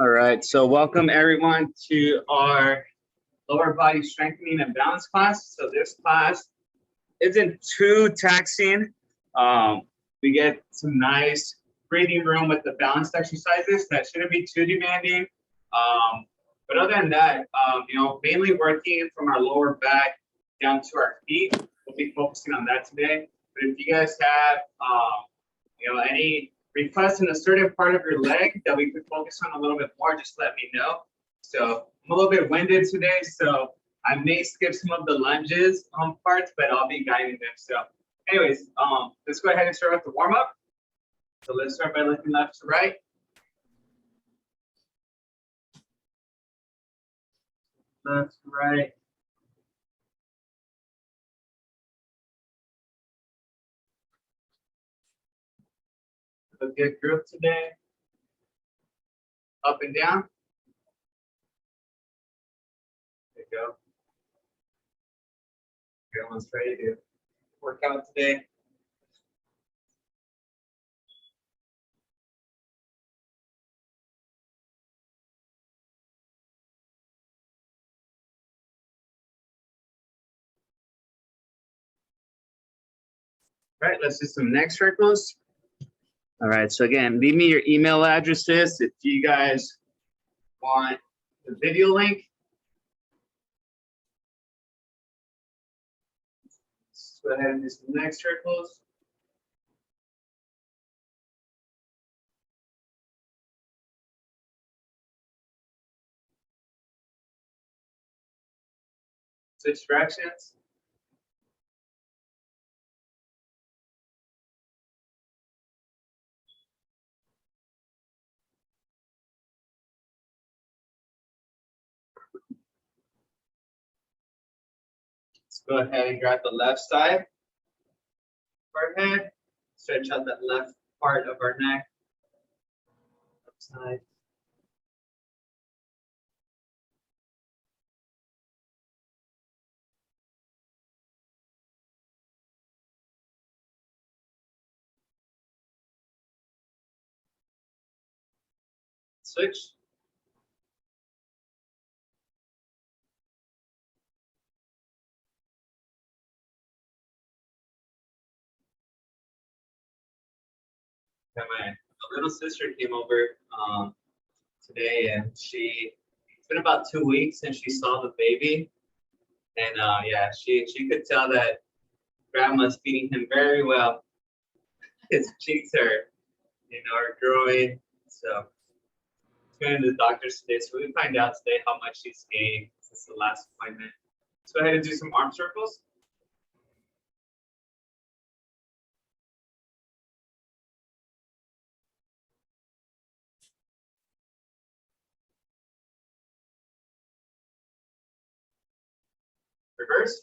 All right, so welcome everyone to our lower body strengthening and balance class. So this class isn't too taxing. We get some nice breathing room with the balanced exercises that shouldn't be too demanding. But other than that, mainly working from our lower back down to our feet. We'll be focusing on that today. But if you guys have, any requests in a certain part of your leg that we could focus on a little bit more, just let me know. So I'm a little bit winded today, so I may skip some of the lunges parts, but I'll be guiding them. So anyways, let's go ahead and start with the warm up. So let's start by looking left to right. Left to right. A good group today. Up and down. There you go. Everyone's ready to work out today. All right, let's do some neck circles. All right, so again, leave me your email addresses if you guys want the video link. Let's go ahead and do some neck circles. Switch directions. Let's go ahead and grab the left side. Forehead. Stretch out that left part of our neck. Left side. Switch. And my little sister came over today, and it's been about 2 weeks since she saw the baby, and yeah, she could tell that grandma's feeding him very well. His cheeks are growing, so he's going to the doctor's today, so we find out today how much he's gained since the last appointment. Let's go ahead and do some arm circles. Reverse.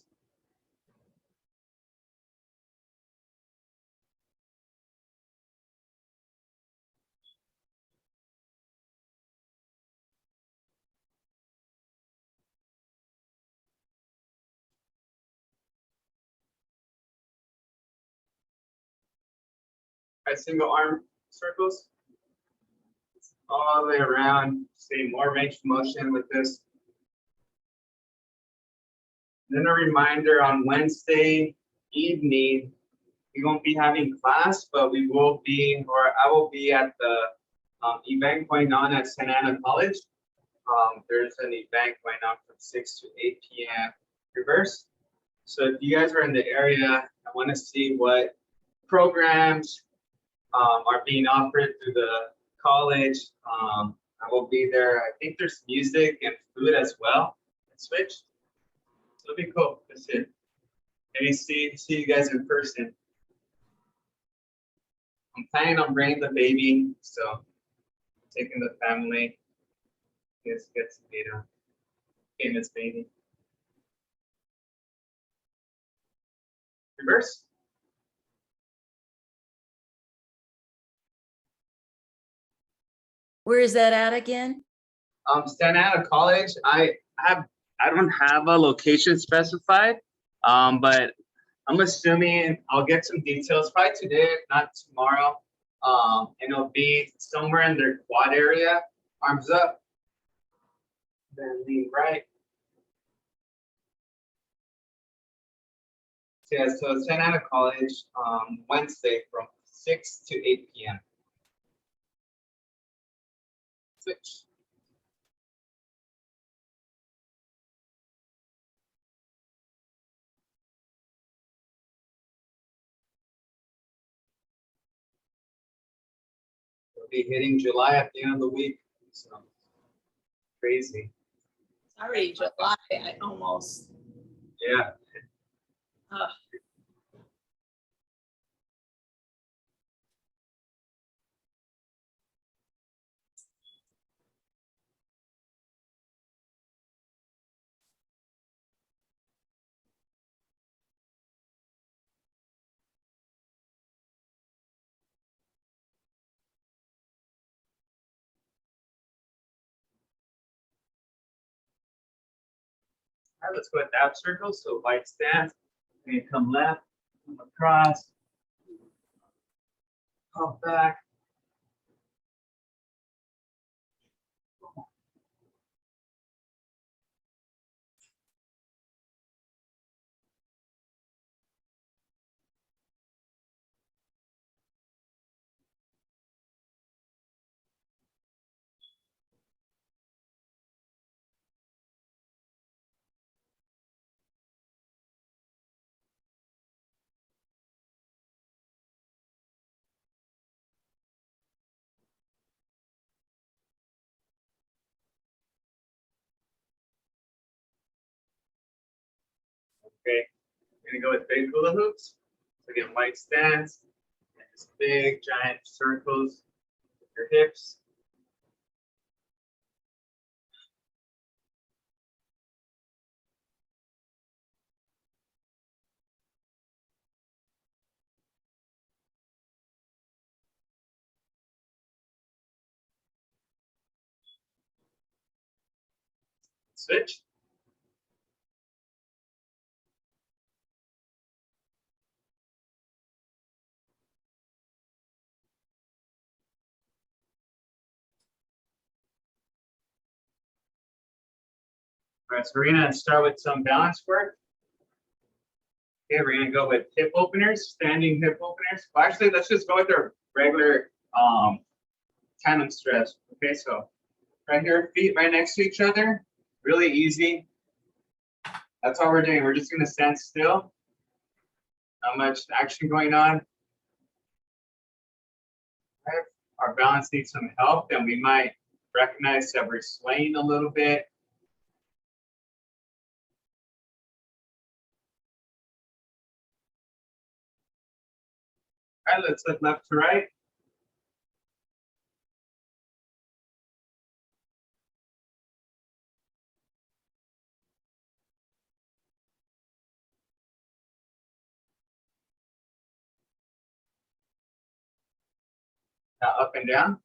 All right, single arm circles. All the way around. See more range of motion with this. Then a reminder, on Wednesday evening, we won't be having class, but we will be, or I will be at the event going on at Santa Ana College. There's an event going on from 6 to 8 p.m. reverse. So if you guys are in the area, I want to see what programs are being offered through the college. I will be there. I think there's music and food as well. Switch. So it'll be cool to see. Maybe see you guys in person. I'm planning on bringing the baby, so taking the family. Get some data. Famous baby. Reverse. Where is that at again? Santa Ana College. I don't have a location specified, but I'm assuming I'll get some details probably today, if not tomorrow. And it'll be somewhere in their quad area. Arms up. Then lean right. So yeah, so it's 10 out of college Wednesday from 6 to 8 p.m. Switch. We'll be hitting July at the end of the week. So crazy. It's already July. I almost. Yeah. All right, let's go with ab circles. So wide stance. And come left, come across, pump back. Okay, we're gonna go with big hula hoops. So again, wide stance, and just big giant circles with your hips. Switch. All right, so we're gonna start with some balance work. Okay, we're gonna go with hip openers, standing hip openers. Well, actually, let's just go with our regular tandem stretch. Okay, so right here, feet right next to each other, really easy. That's all we're doing. We're just gonna stand still. Not much action going on. If our balance needs some help, then we might recognize that we're swaying a little bit. All right, let's look left to right. Now up and down.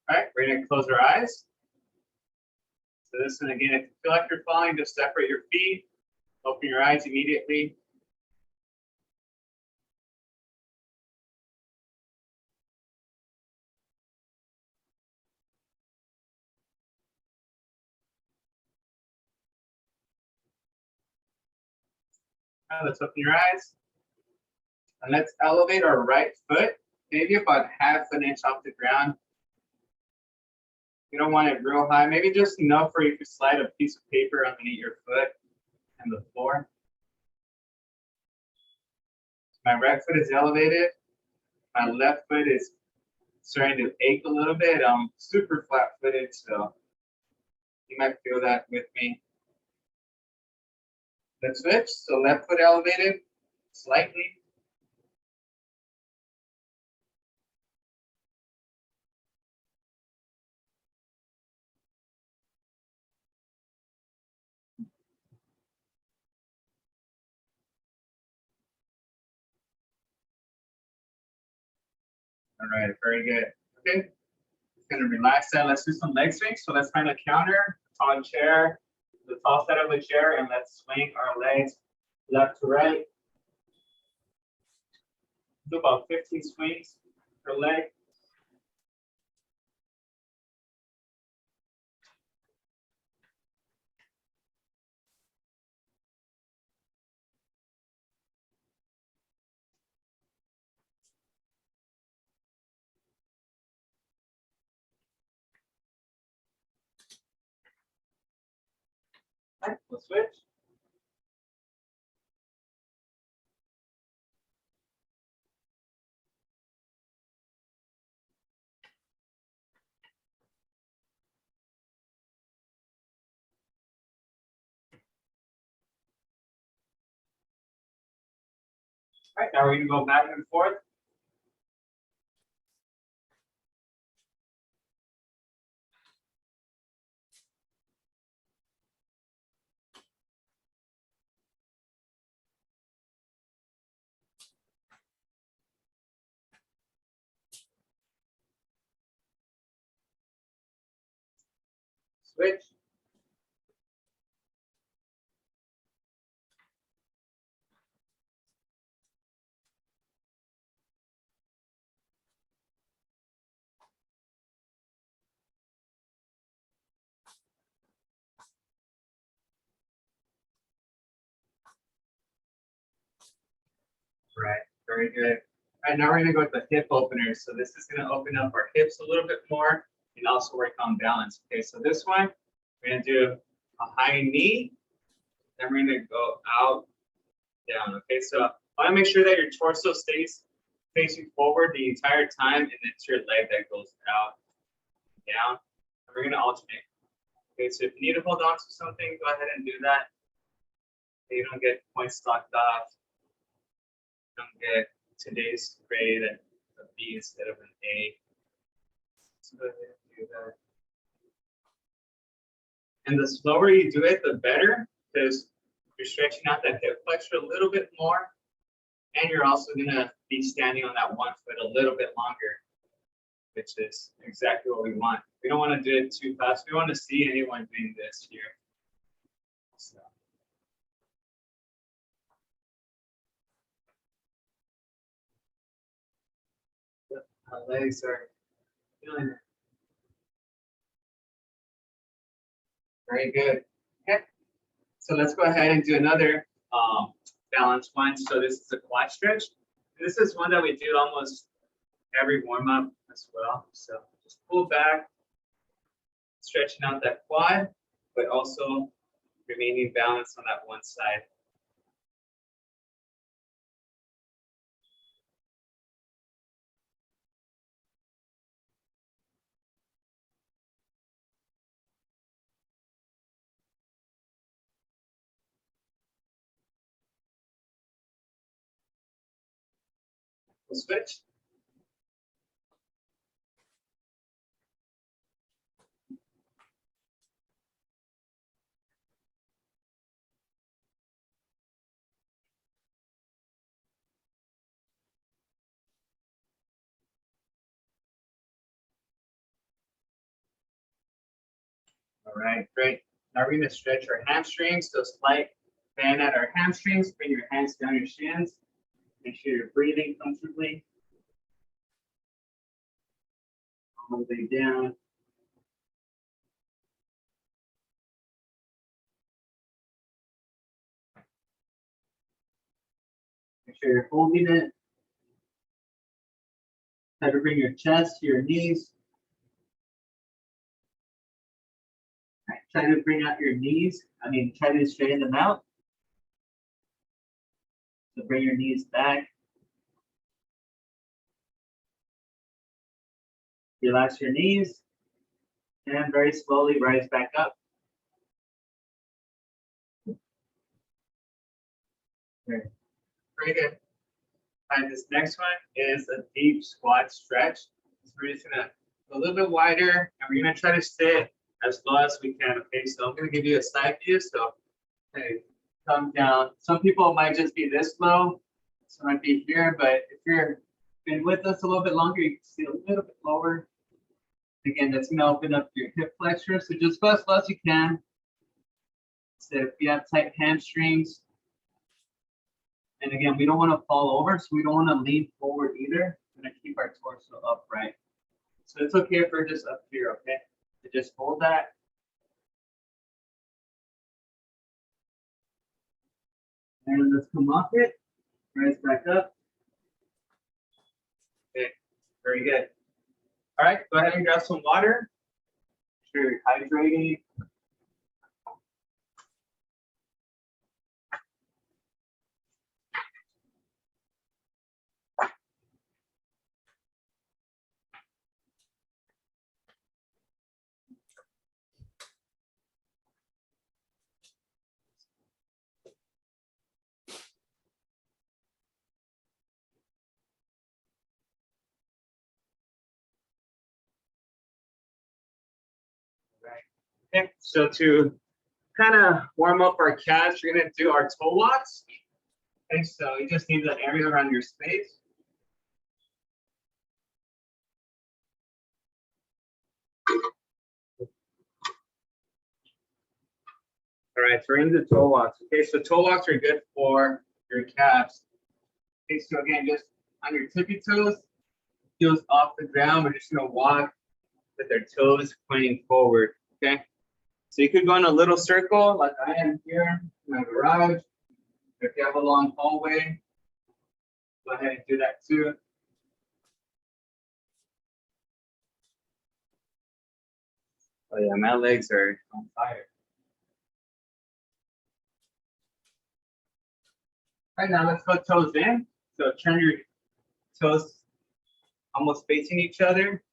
All right, we're gonna close our eyes. So this one again, if you feel like you're falling, just separate your feet, open your eyes immediately. All right, let's open your eyes. And let's elevate our right foot, maybe about half an inch off the ground. You don't want it real high, maybe just enough where you can slide a piece of paper underneath your foot and the floor. My right foot is elevated. My left foot is starting to ache a little bit. I'm super flat footed, so you might feel that with me. Let's switch. So left foot elevated slightly. All right, very good. Okay, just gonna relax that. Let's do some leg swings. So let's find a counter, tall chair, the tall side of the chair, and let's swing our legs left to right. Do about 15 swings per leg. Okay, we'll switch. All right, now we're gonna go back and forth. Switch. Right, very good. All right, now we're gonna go with the hip openers. So this is gonna open up our hips a little bit more and also work on balance. Okay, so this one, we're gonna do a high knee, then we're gonna go out, down. Okay, so I wanna make sure that your torso stays facing forward the entire time, and it's your leg that goes out, down. And we're gonna alternate. Okay, so if you need to hold on to something, go ahead and do that. So you don't get points locked off. Don't get today's grade a B instead of an A. So go ahead and do that. And the slower you do it, the better, because you're stretching out that hip flexor a little bit more, and you're also gonna be standing on that one foot a little bit longer, which is exactly what we want. We don't want to do it too fast. We want to see anyone doing this here. So. My legs are feeling it. Very good. Okay. So let's go ahead and do another balance one. So this is a quad stretch. This is one that we do almost every warm up as well. So just pull back, stretching out that quad, but also remaining balanced on that one side. We'll switch. All right, great. Now we're going to stretch our hamstrings. So slight bend at our hamstrings. Bring your hands down your shins. Make sure you're breathing comfortably. All the way down. Make sure you're holding it. Try to bring your chest to your knees. All right, try to bring out your knees. Try to straighten them out. So bring your knees back. Relax your knees. And very slowly rise back up. Okay. Very good. And this next one is a deep squat stretch. So we're just gonna go a little bit wider, and we're gonna try to sit as low as we can. Okay, so I'm gonna give you a side view. So, okay, come down. Some people might just be this low, some might be here, but if you're been with us a little bit longer, you can see a little bit lower. Again, that's gonna open up your hip flexor. So just go as slow as you can. So if you have tight hamstrings, and again, we don't want to fall over, so we don't want to lean forward either. We're gonna keep our torso upright. So it's okay if we're just up here, okay? So just hold that. And let's come off it. Rise back up. Okay, very good. All right, go ahead and grab some water. Make sure you're hydrating. Okay, so to kind of warm up our calves, we're gonna do our toe locks. Okay, so you just need the area around your space. All right, so we're into toe locks. Okay, so toe locks are good for your calves. Okay, so again, just on your tippy toes, heels off the ground. We're just gonna walk with our toes pointing forward. Okay, so you could go in a little circle like I am here in my garage. If you have a long hallway, go ahead and do that too. Oh yeah, my legs are on fire. All right, now let's go toes in. So turn your toes almost facing each other.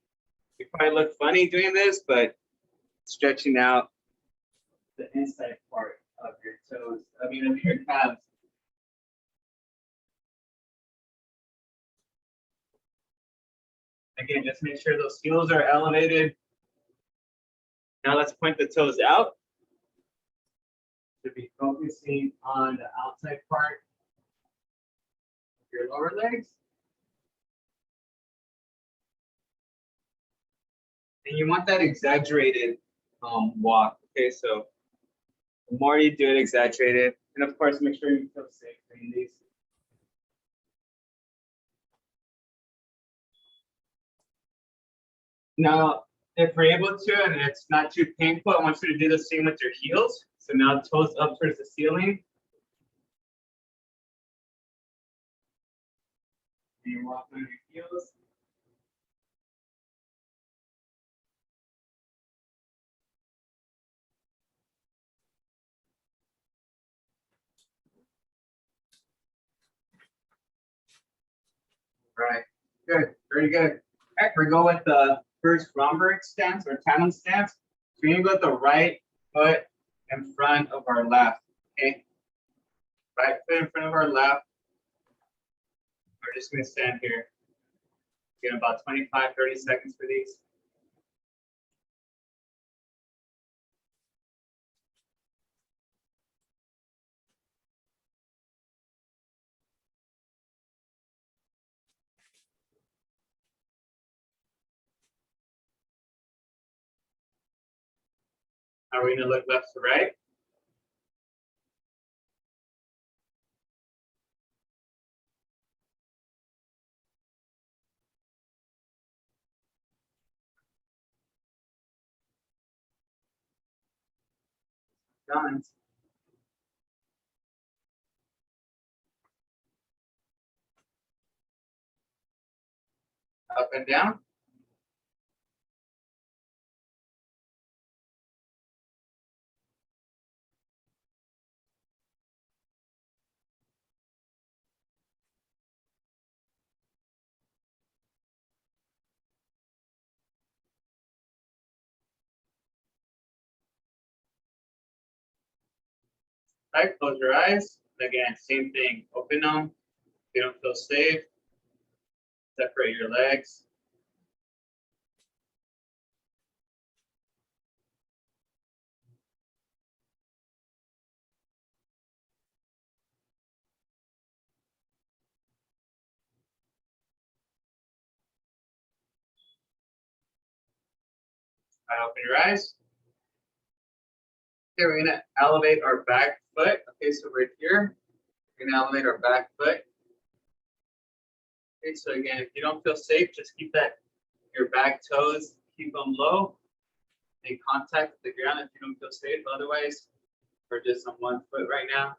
You probably look funny doing this, but stretching out the inside part of your toes, of your calves. Again, just make sure those heels are elevated. Now let's point the toes out. To be focusing on the outside part of your lower legs. And you want that exaggerated walk. Okay, so the more you do it exaggerated, and of course, make sure you feel safe doing these. Now, if we're able to, and it's not too painful, I want you to do the same with your heels. So now toes up towards the ceiling. And you walk on your heels. Right, good, very good. All right, we're going with the first Romberg stance or Tenon stance. So we're gonna go with the right foot in front of our left, okay? Right foot in front of our left. We're just gonna stand here. Get about 25, 30 seconds for these. Now we're gonna look left to right. Done. Up and down. Right, close your eyes. Again, same thing. Open them. If you don't feel safe, separate your legs. Right, open your eyes. Okay, we're gonna elevate our back foot. Okay, so right here, we're gonna elevate our back foot. Okay, so again, if you don't feel safe, just keep your back toes, keep them low. Make contact with the ground if you don't feel safe. Otherwise, we're just on one foot right now.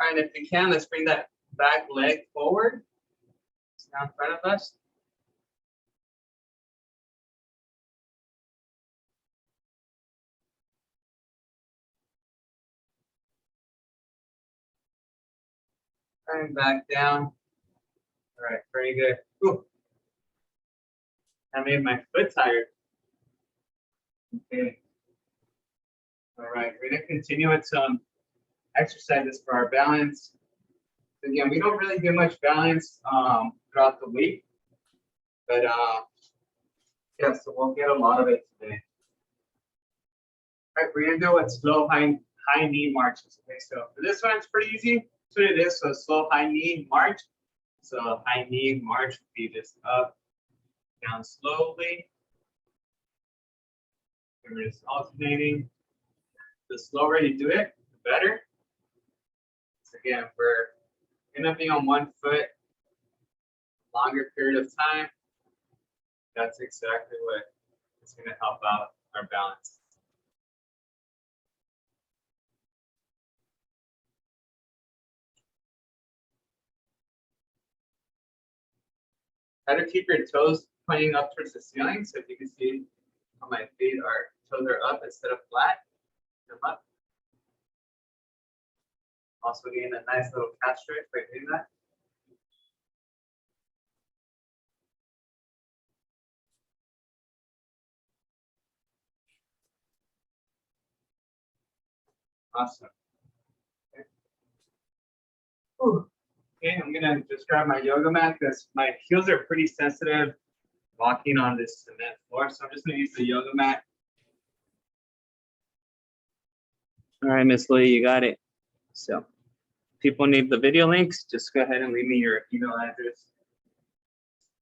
All right, if you can, let's bring that back leg forward. It's now in front of us. And back down. All right, very good. Ooh. I made my foot tired. Okay. All right, we're gonna continue with some exercises for our balance. Again, we don't really do much balance throughout the week, but yeah, so we'll get a lot of it today. All right, we're gonna do what slow high knee marches. Okay, so for this one, it's pretty easy. That's what it is. So slow high knee march. So high knee march would be just up, down slowly. And we're just alternating. The slower you do it, the better. So again, we're gonna be on one foot longer period of time. That's exactly what is gonna help out our balance. Try to keep your toes pointing up towards the ceiling. So if you can see how my feet toes are up instead of flat, them up. Also getting a nice little calf stretch by doing that. Awesome. Okay. Okay, I'm gonna just grab my yoga mat because my heels are pretty sensitive walking on this cement floor. So I'm just gonna use the yoga mat. All right, Miss Lee, you got it. So people need the video links, just go ahead and leave me your email address.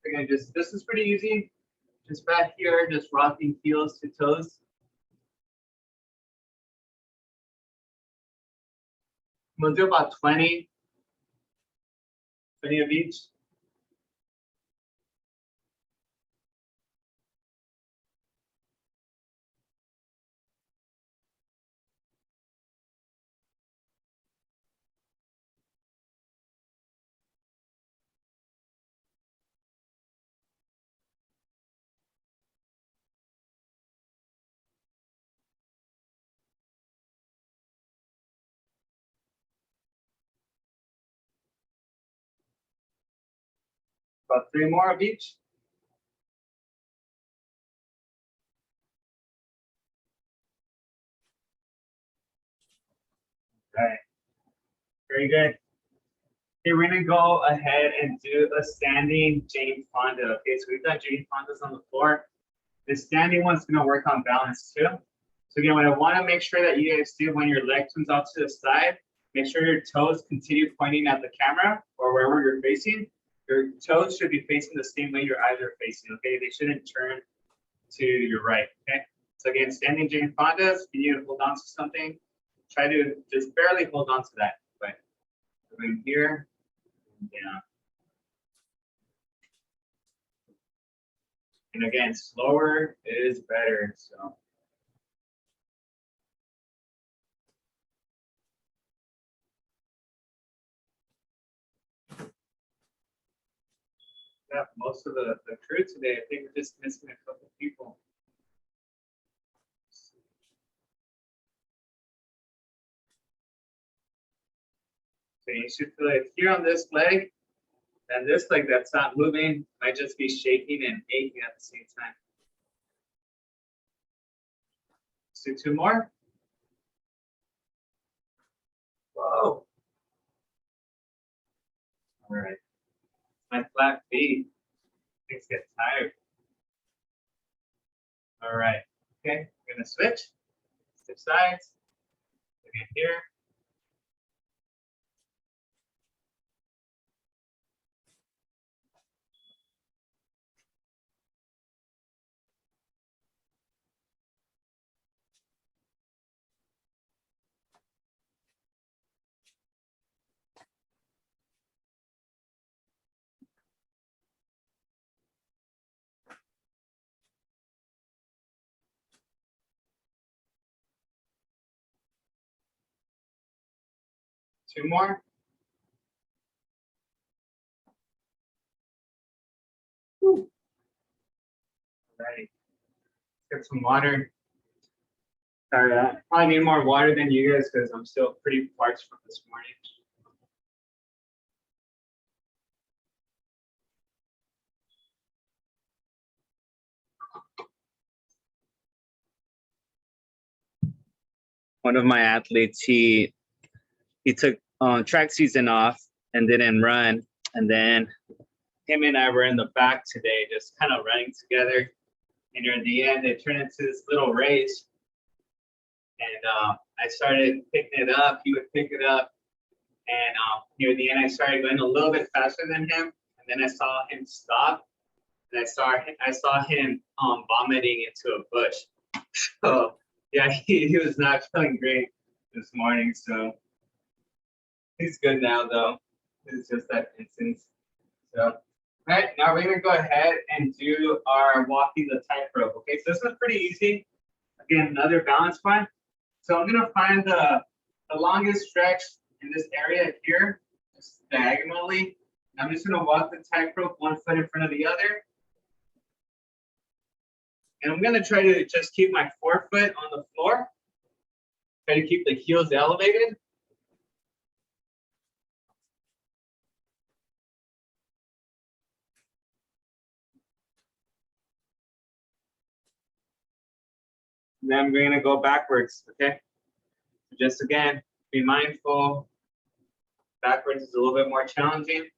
Again, this is pretty easy. Just back here, just rocking heels to toes. We'll do about 20 of each. About 3 more of each. Okay. Very good. Okay, we're gonna go ahead and do a standing Jane Fonda. Okay, so we've got Jane Fondas on the floor. The standing one's gonna work on balance too. So again, what I wanna make sure that you guys do when your leg comes out to the side, make sure your toes continue pointing at the camera or wherever you're facing. Your toes should be facing the same way your eyes are facing, okay? They shouldn't turn to your right, okay? So again, standing Jane Fondas, you need to hold on to something. Try to just barely hold on to that, but going here, down. And again, slower is better, so. Yeah, most of the crew today, I think we're just missing a couple people. So you should feel it here on this leg, and this leg that's not moving might just be shaking and aching at the same time. Let's do 2 more. Whoa. All right. My flat feet. Things get tired. All right. Okay, we're gonna switch. Switch sides. Again here. Two more. Woo. All right. Get some water. Sorry, I probably need more water than you guys because I'm still pretty parched from this morning. One of my athletes, he took track season off and didn't run, and then him and I were in the back today, just kind of running together. And near the end, it turned into this little race. And I started picking it up. He would pick it up. And near the end, I started going a little bit faster than him. And then I saw him stop. And I saw him vomiting into a bush. So yeah, he was not feeling great this morning. So he's good now, though. It's just that instance. So, all right, now we're gonna go ahead and do our walking the tightrope. Okay, so this is pretty easy. Again, another balance one. So I'm gonna find the longest stretch in this area here, just diagonally. I'm just gonna walk the tightrope 1 foot in front of the other. And I'm gonna try to just keep my 4 foot on the floor. Try to keep the heels elevated. And then we're gonna go backwards, okay? So just again, be mindful. Backwards is a little bit more challenging.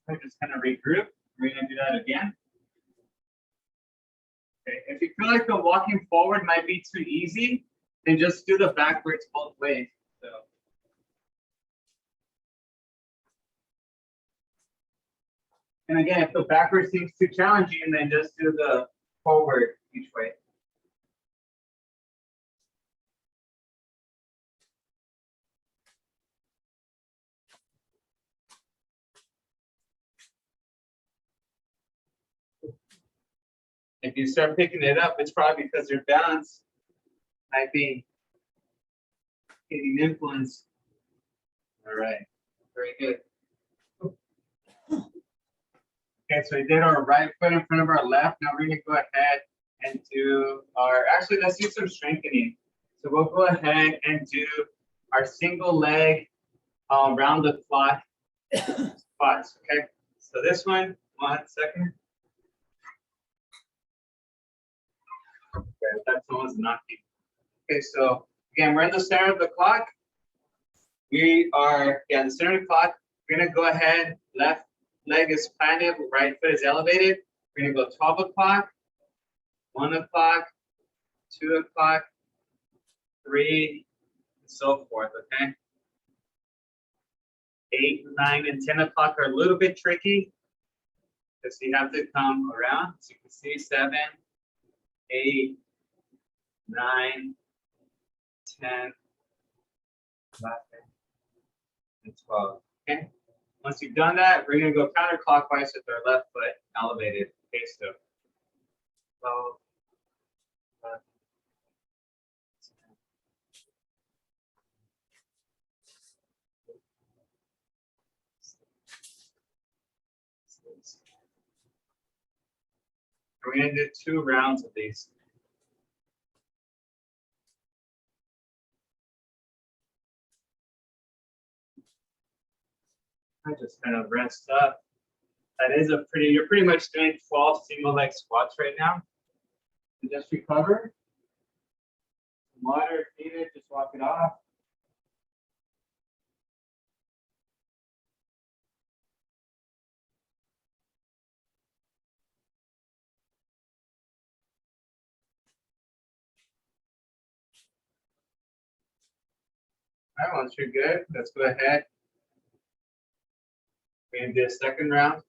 So just kind of regroup. We're gonna do that again. Okay, if you feel like the walking forward might be too easy, then just do the backwards both ways. So. And again, if the backwards seems too challenging, then just do the forward each way. If you start picking it up, it's probably because your balance might be getting influence. All right, very good. Okay, so we did our right foot in front of our left. Now we're gonna go ahead and do our, actually let's do some strengthening. So we'll go ahead and do our single leg round the clock squats, okay? So this one second. Okay, that's almost knocking. Okay, so again, we're in the center of the clock. We are, yeah, in the center of the clock. We're gonna go ahead, left leg is planted, right foot is elevated. We're gonna go 12 o'clock, 1 o'clock, 2 o'clock, 3, and so forth, okay? 8, 9, and 10 o'clock are a little bit tricky because you have to come around. So you can see 7, 8, 9, 10, 11, and 12, okay? Once you've done that, we're gonna go counterclockwise with our left foot elevated. Okay, so 12, 11, 10. We're gonna do 2 rounds of these. I just kind of rest up. That is a pretty, you're pretty much doing 12 single leg squats right now. And just recover. Water if needed, just walk it off. All right, once you're good, let's go ahead. We're gonna do a second round.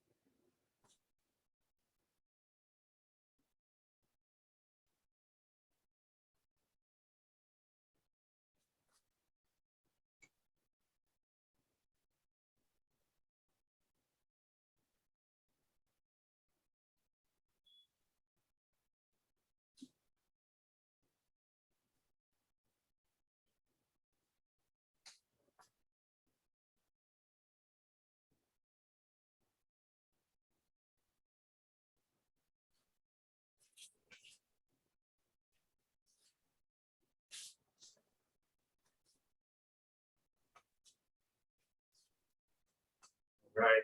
All right.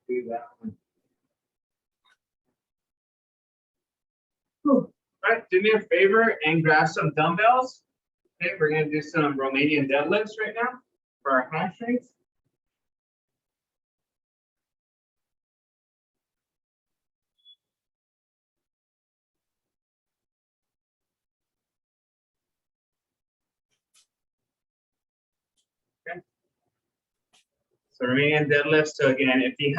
Do that one. Whew. All right, do me a favor and grab some dumbbells. Okay, we're gonna do some Romanian deadlifts right now for our hamstrings. Okay. So Romanian deadlifts. So again, if you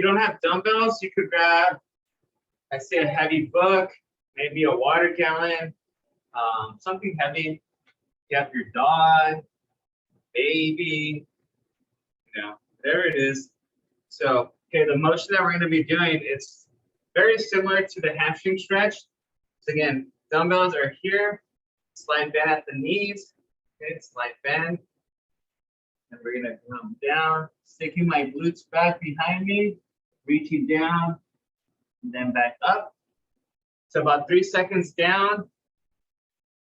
don't have dumbbells, you could grab, I say, a heavy book, maybe a water gallon, something heavy. You have your dog, baby, there it is. So, okay, the motion that we're going to be doing, it's very similar to the hamstring stretch. So again, dumbbells are here, slide bend at the knees, okay, slide bend. And we're going to come down, sticking my glutes back behind me, reaching down, and then back up. So about 3 seconds down,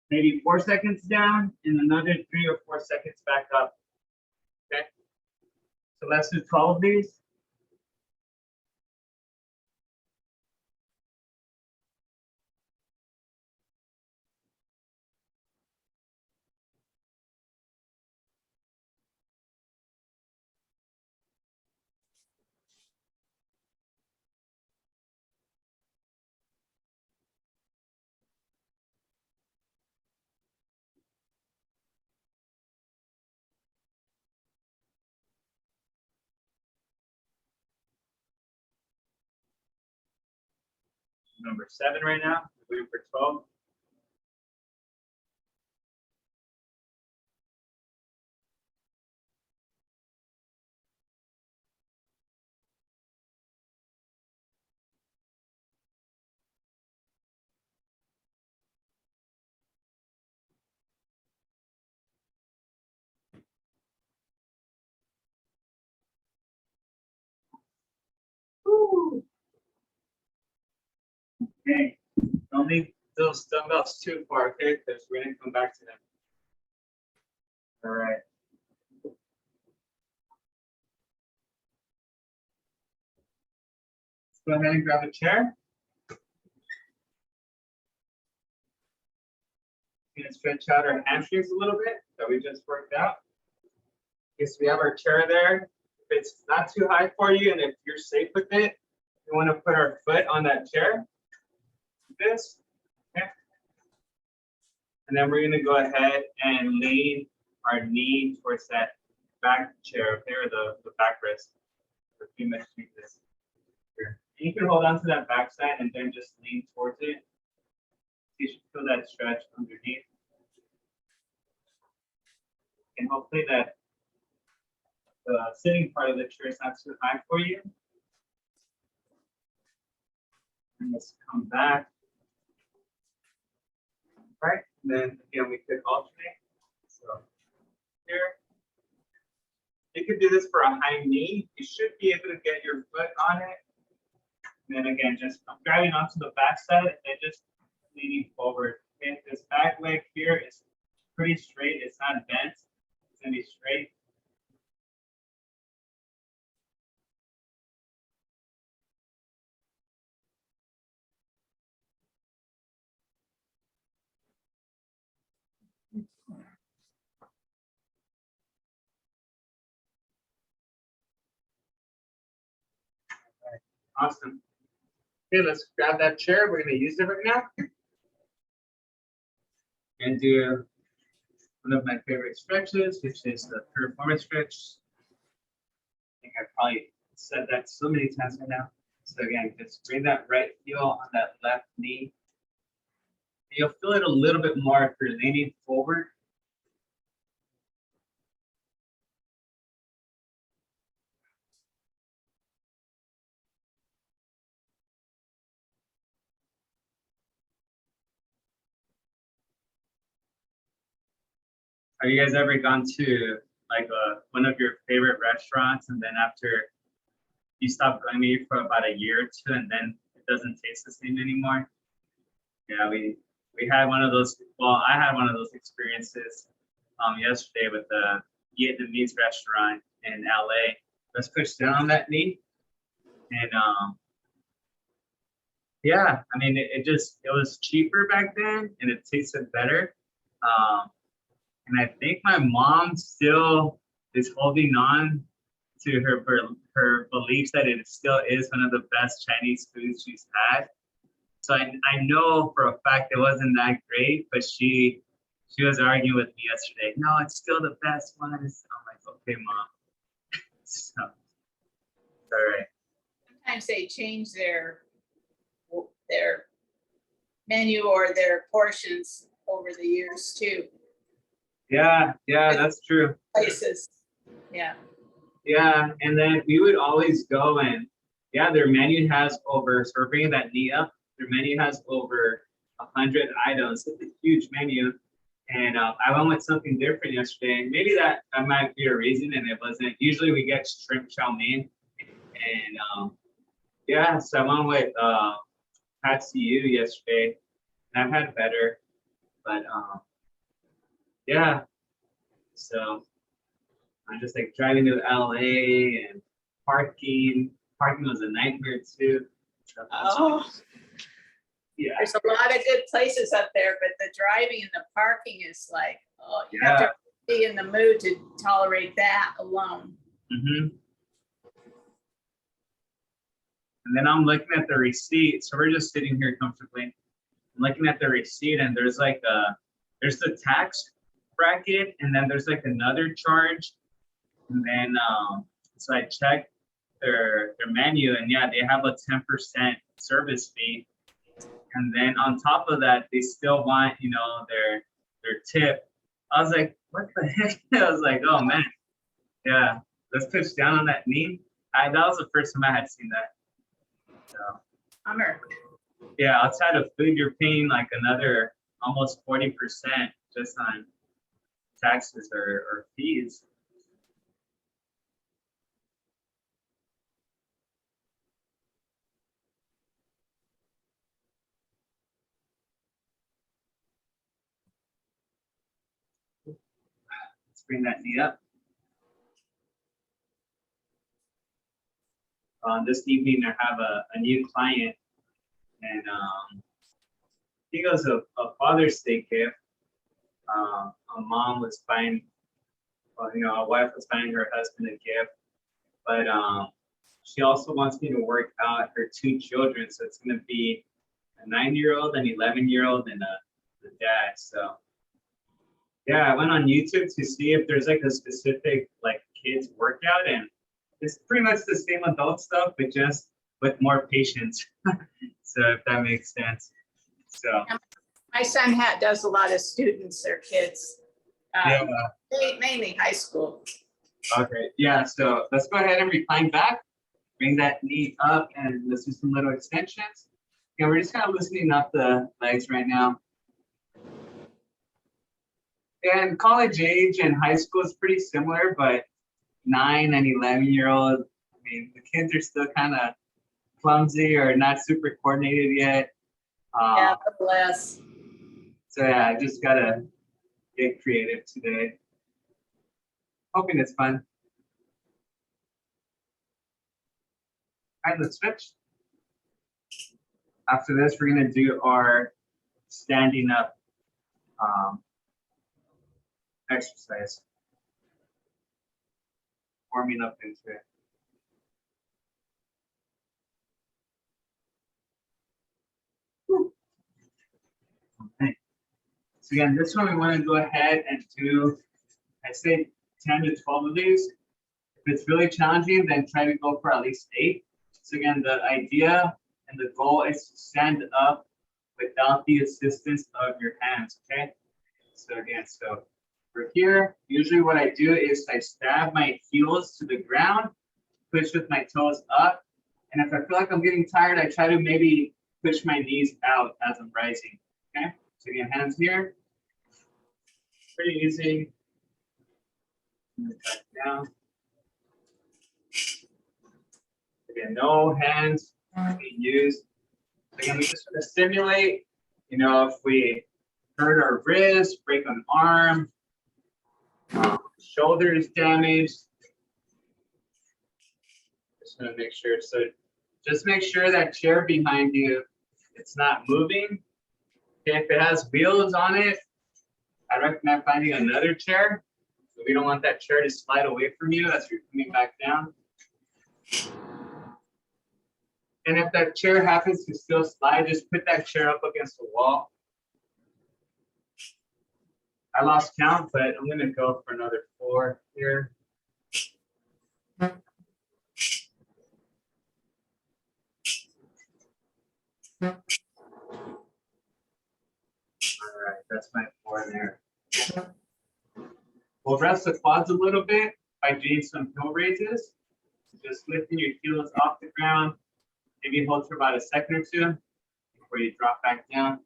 maybe 4 seconds down, and another 3 or 4 seconds back up. Okay. So let's do 12 of these. Number 7 right now. We're going for 12. Woo. Okay. Don't leave those dumbbells too far, okay? Because we're going to come back to them. All right. Let's go ahead and grab a chair. We're going to stretch out our hamstrings a little bit that we just worked out. Okay, so we have our chair there. If it's not too high for you and if you're safe with it, we want to put our foot on that chair. This. Okay. And then we're going to go ahead and lean our knee towards that back chair, okay, or the backrest. For a few minutes, this. Here. And you can hold on to that backside and then just lean towards it. You should feel that stretch underneath. And hopefully that the sitting part of the chair is not too high for you. And let's come back. Right, and then again we could alternate. So here, you could do this for a high knee. You should be able to get your foot on it. And then again, just grabbing onto the back side and just leaning forward. Okay, this back leg here is pretty straight. It's not bent. It's gonna be straight. Awesome. Okay, let's grab that chair. We're going to use it right now. And do one of my favorite stretches, which is the performance stretch. I think I probably said that so many times right now. So again, just bring that right heel on that left knee. You'll feel it a little bit more if you're leaning forward. Have you guys ever gone to like one of your favorite restaurants, and then after you stop going maybe for about a year or two, and then it doesn't taste the same anymore? Yeah, we had one of those. Well, I had one of those experiences yesterday with the Vietnamese restaurant in LA. Let's push down on that knee, and yeah, I mean it was cheaper back then, and it tasted better. And I think my mom still is holding on to her beliefs that it still is one of the best Chinese foods she's had. So I know for a fact it wasn't that great, but she was arguing with me yesterday. No, it's still the best one. I'm like, okay, mom. So, all right. Sometimes they change their menu or their portions over the years too. Yeah, that's true. Places, yeah. Yeah, and then we would always go and yeah, their menu has over. So we're bringing that knee up. Their menu has over 100 items. It's a huge menu. And I went with something different yesterday. Maybe that might be a reason, and it wasn't. Usually we get shrimp chow mein. And yeah, so I went with Pad See Ew yesterday. And I've had better. But yeah, so I'm just like driving to LA and parking. Parking was a nightmare too. Oh. Yeah. There's a lot of good places up there, but the driving and the parking is like, oh, you have to be in the mood to tolerate that alone. Mm-hmm. And then I'm looking at the receipt. So we're just sitting here comfortably. I'm looking at the receipt, and there's like there's the tax bracket, and then there's like another charge. And then so I checked their menu, and yeah, they have a 10% service fee. And then on top of that, they still want, you know, their tip. I was like, what the heck? I was like, oh man, yeah, let's push down on that knee. That was the first time I had seen that. So, Hummer. yeah, outside of food, you're paying like another almost 40% just on taxes or fees. Let's bring that knee up. This evening, I have a new client, and he goes a Father's Day gift. A mom was buying, well, you know, a wife was buying her husband a gift, but she also wants me to work out her two children. So it's going to be a 9-year-old, an 11-year-old, and the dad. So yeah, I went on YouTube to see if there's like a specific like kids workout, and it's pretty much the same adult stuff, but just with more patience. So if that makes sense. So My son does a lot of students, their kids, yeah. mainly high school. Okay, yeah, so let's go ahead and recline back. Bring that knee up, and let's do some little extensions. Yeah, we're just kind of loosening up the legs right now. And college age and high school is pretty similar, but 9 and 11-year-old, I mean, the kids are still kind of clumsy or not super coordinated yet. Yeah, bless. So yeah, I just gotta get creative today. Hoping it's fun. All right, let's switch. After this, we're gonna do our standing up exercise. Warming up into it. Okay. So again, this one we want to go ahead and do, I say 10 to 12 of these. If it's really challenging, then try to go for at least 8. So again, the idea and the goal is to stand up without the assistance of your hands, okay? So again, so we're here. Usually what I do is I stab my heels to the ground, push with my toes up, and if I feel like I'm getting tired, I try to maybe push my knees out as I'm rising, okay? So again, hands here. Pretty easy. Back down. Again, no hands being used. Again, we just want to simulate, you know, if we hurt our wrist, break an arm, shoulder is damaged. Just want to make sure. So just make sure that chair behind you, it's not moving. Okay, if it has wheels on it, I recommend finding another chair. So we don't want that chair to slide away from you as you're coming back down. And if that chair happens to still slide, just put that chair up against the wall. I lost count, but I'm gonna go for another 4 here. All right, that's my 4 there. We'll rest the quads a little bit by doing some heel raises. Just lifting your heels off the ground. Maybe hold for about a second or 2 before you drop back down.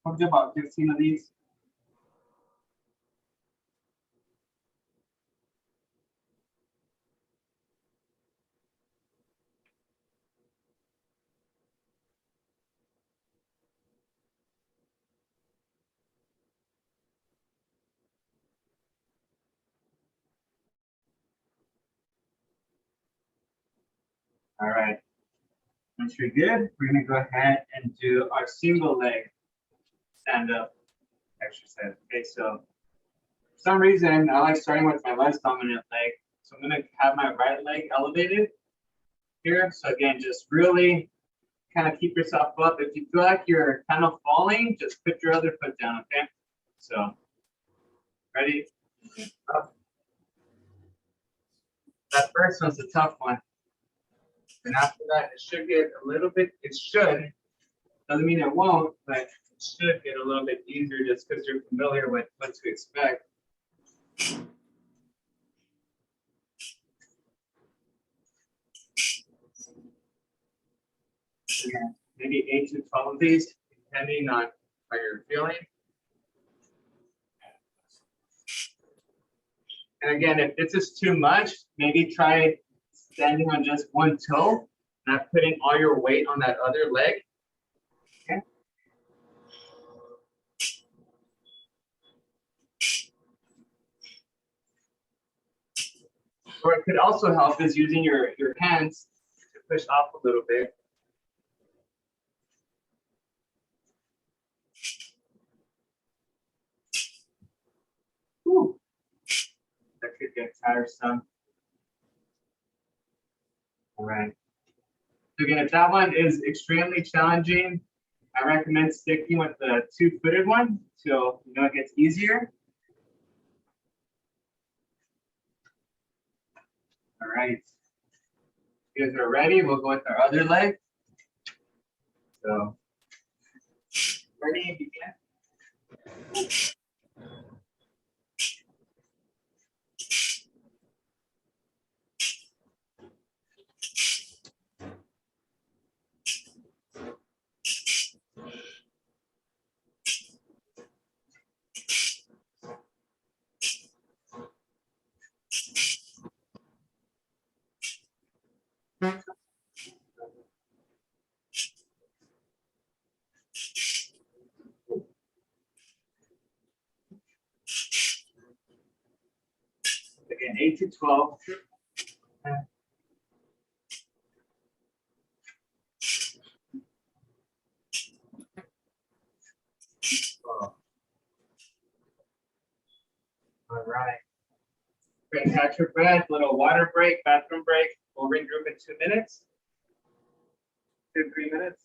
I'll do about 15 of these. All right. Once you're good, we're going to go ahead and do our single leg stand up exercise. Okay, so for some reason, I like starting with my less dominant leg. So I'm going to have my right leg elevated here. So again, just really kind of keep yourself up. If you feel like you're kind of falling, just put your other foot down, okay? So, ready? Up. That first one's a tough one. And after that, it should get a little bit, it should. Doesn't mean it won't, but it should get a little bit easier just because you're familiar with what to expect. Again, maybe 8 to 12 of these, depending on how you're feeling. And again, if this is too much, maybe try standing on just one toe, not putting all your weight on that other leg. Okay. Or it could also help is using your hands to push off a little bit. Whew. That could get tiresome. All right. So again, if that one is extremely challenging, I recommend sticking with the 2-footed one so you know it gets easier. All right. You guys are ready? We'll go with our other leg. So, ready? Begin. Again, 8 to 12. All right. Great, catch your breath, little water break, bathroom break. We'll regroup in 2 minutes. 2 to 3 minutes.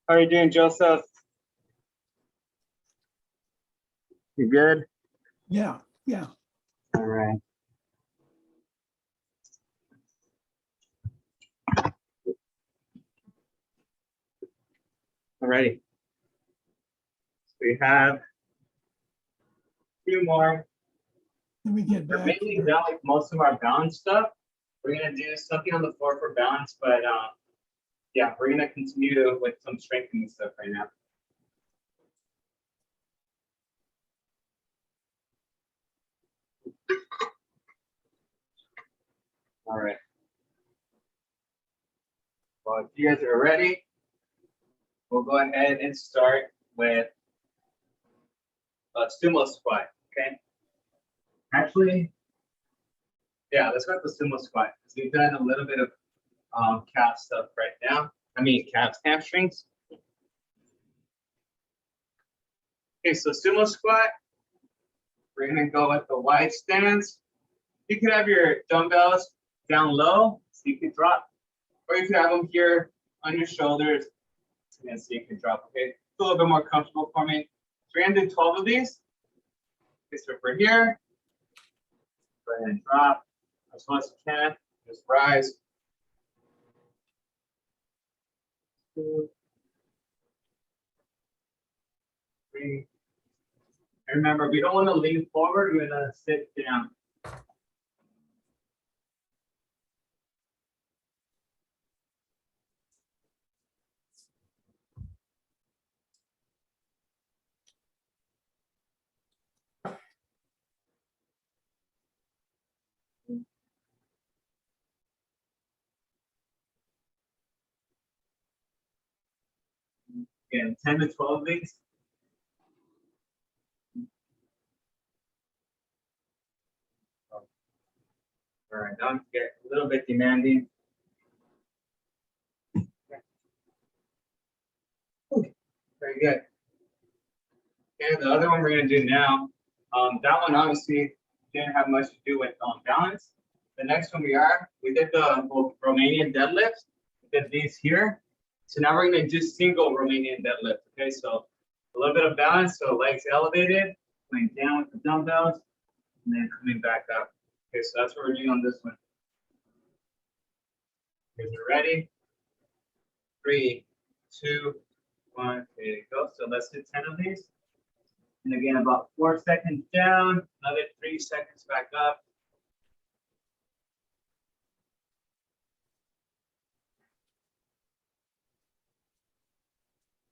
How are you doing, Joseph? You good? Yeah, yeah. All right. Alrighty. So we have a few more. Let me get We're back. mainly done with most of our balance stuff. We're gonna do something on the floor for balance, but yeah, we're gonna continue with some strengthening stuff right now. All right. Well, if you guys are ready, we'll go ahead and start with a sumo squat. Okay. Actually, yeah, let's go with the sumo squat because we've done a little bit of calf stuff right now. I mean, calves, hamstrings. Okay, so sumo squat. We're gonna go with the wide stance. You could have your dumbbells down low so you can drop, or you could have them here on your shoulders and so you can drop. Okay, it's a little bit more comfortable for me. So we're gonna do 12 of these. Okay, so we're here. Go ahead and drop as much as you can. Just rise. 2, 3. And remember, we don't want to lean forward. We're gonna sit down. Again, 10 to 12 of these. All right, don't get a little bit demanding. Very good. Okay, the other one we're gonna do now. That one obviously didn't have much to do with balance. The next one we did the Romanian deadlifts. We did these here. So now we're gonna do single Romanian deadlift. Okay, so a little bit of balance, so legs elevated, going down with the dumbbells, and then coming back up. Okay, so that's what we're doing on this one. Okay, you ready? 3, 2, 1. There you go. So let's do 10 of these. And again, about 4 seconds down, another 3 seconds back up.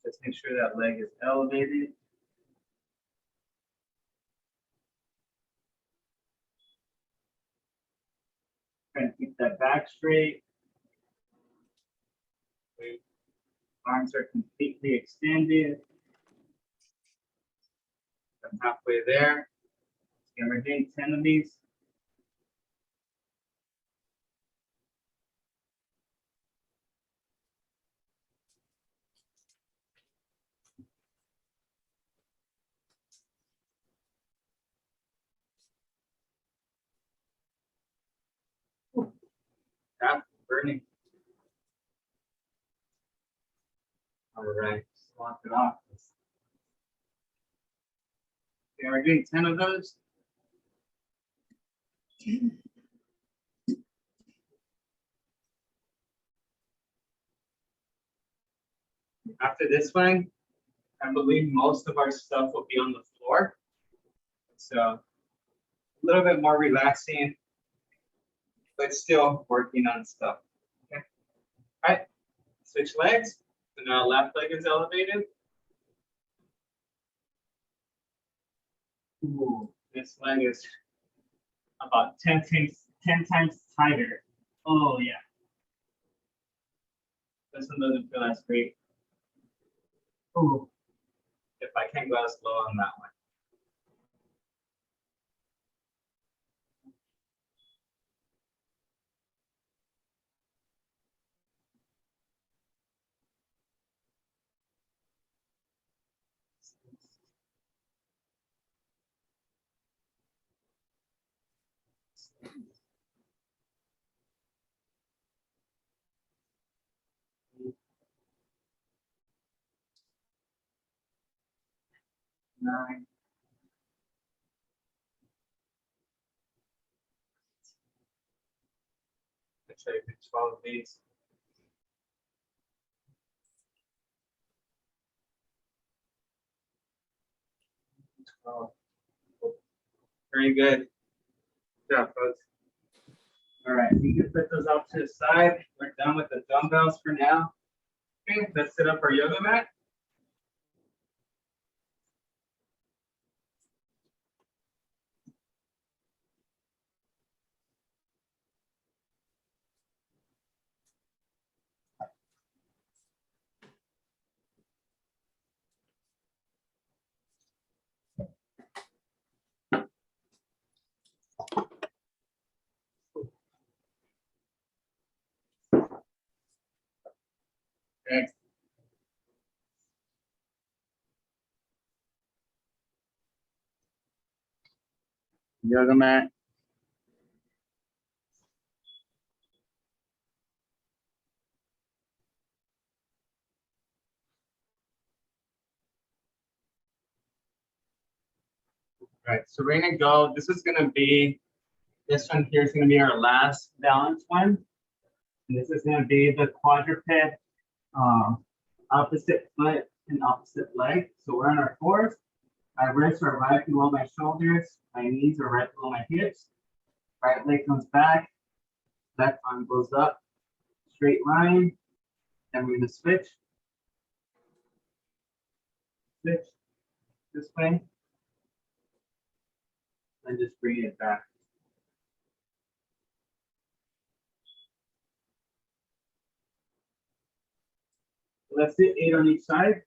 Just make sure that leg is elevated. Try to keep that back straight. Arms are completely extended. I'm halfway there. And we're doing 10 of these. That's burning. All right, just lock it off. Okay, we're doing 10 of those. After this one, I believe most of our stuff will be on the floor. So a little bit more relaxing, but still working on stuff. Okay. All right. Switch legs. So now left leg is elevated. Ooh, this leg is about 10 times tighter. Oh yeah. This one doesn't feel as great. Ooh. If I can't go as low on that one. 9. Let's try to do 12 of these. 12. Very good. Good job, folks. All right, you can put those off to the side. We're done with the dumbbells for now. Okay, let's set up our yoga mat. Okay. Yoga mat. All right, so we're gonna go. This one here is gonna be our last balance one. And this is gonna be the quadruped, opposite foot and opposite leg. So we're on our fours. My wrists are right below my shoulders. My knees are right below my hips. Right leg comes back. Left arm goes up. Straight line. Then we're gonna switch. Switch this way. And just bring it back. Let's do 8 on each side.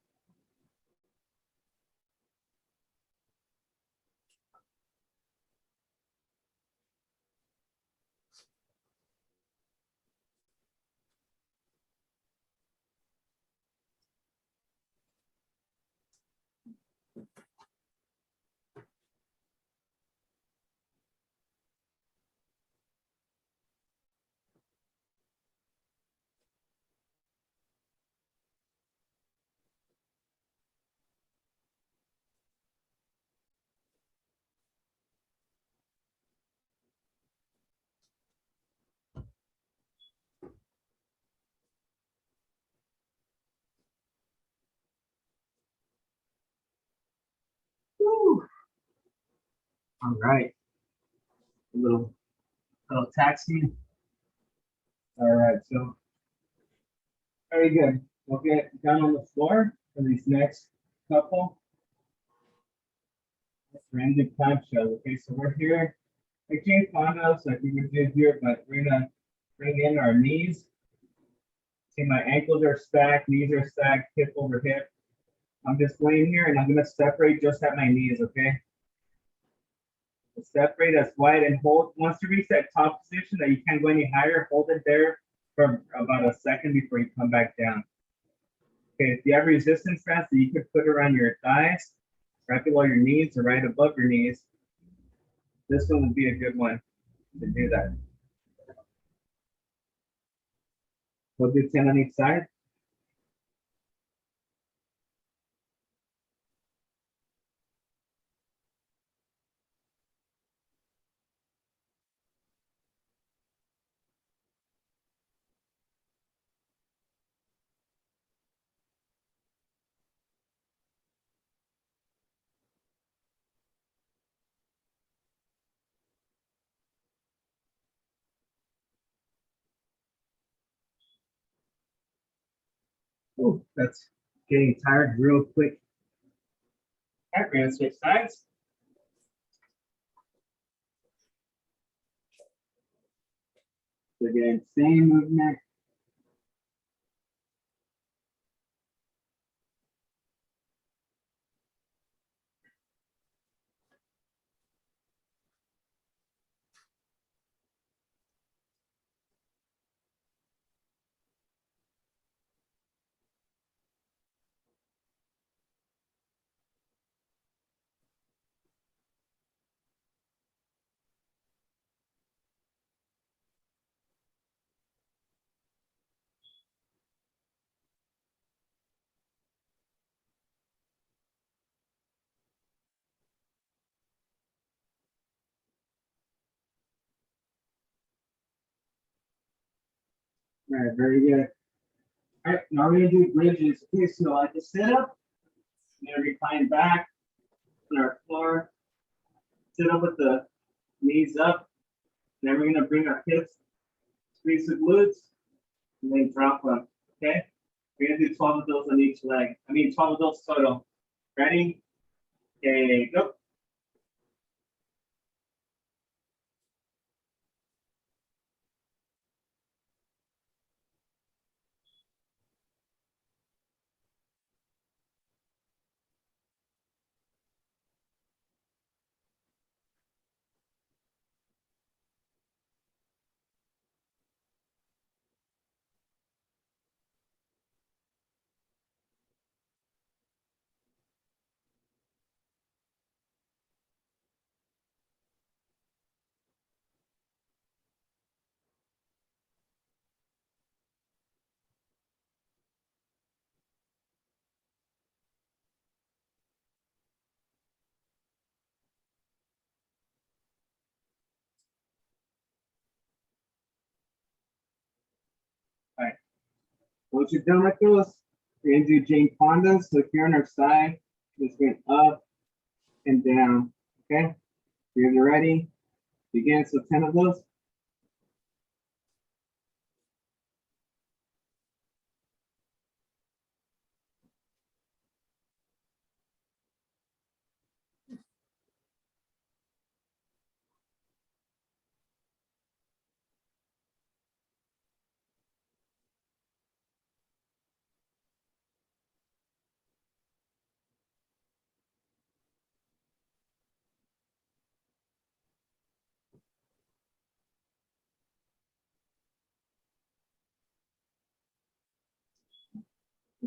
Woo. All right. A little taxi. All right, so very good. We'll get down on the floor for these next couple. Random shows. Okay, so we're here. I changed Fonda, so I think we did here, but we're gonna bring in our knees. See, my ankles are stacked, knees are stacked, hip over hip. I'm just laying here and I'm gonna separate just at my knees, okay? Separate as wide and hold. Once you reach that top position that you can't go any higher, hold it there for about a second before you come back down. Okay, if you have resistance bands, you could put it around your thighs, right below your knees or right above your knees. This one would be a good one to do that. We'll do 10 on each side. Ooh, that's getting tired real quick. All right, we're gonna switch sides. So again, same movement. All right, very good. All right, now we're gonna do bridges. Okay, so at the setup, we're gonna recline back on our floor, sit up with the knees up. Then we're gonna bring our hips, squeeze the glutes, and then drop them. Okay? We're gonna do 12 of those on each leg. 12 of those total. Ready? Okay, go. All right. Once you're done with those, we're gonna do Jane Fonda. So if you're on our side, just going up and down. Okay? You're ready. Begin. So 10 of those.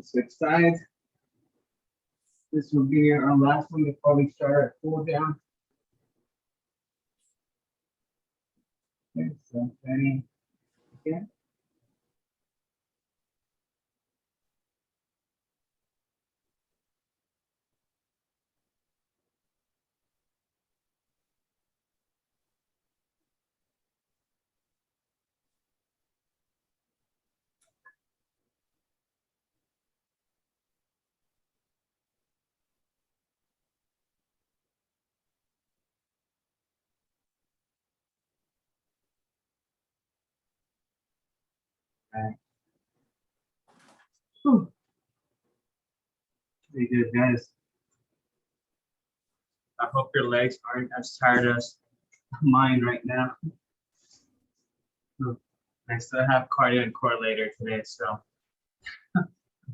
Switch sides. This will be our last one before we start our cool down. Okay, so ready. Okay. All right. Whew. Pretty good, guys. I hope your legs aren't as tired as mine right now. I still have cardio and core later today, so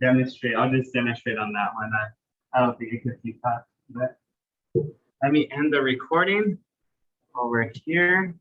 demonstrate. I'll just demonstrate on that one. I don't think it could keep up. But let me end the recording over here.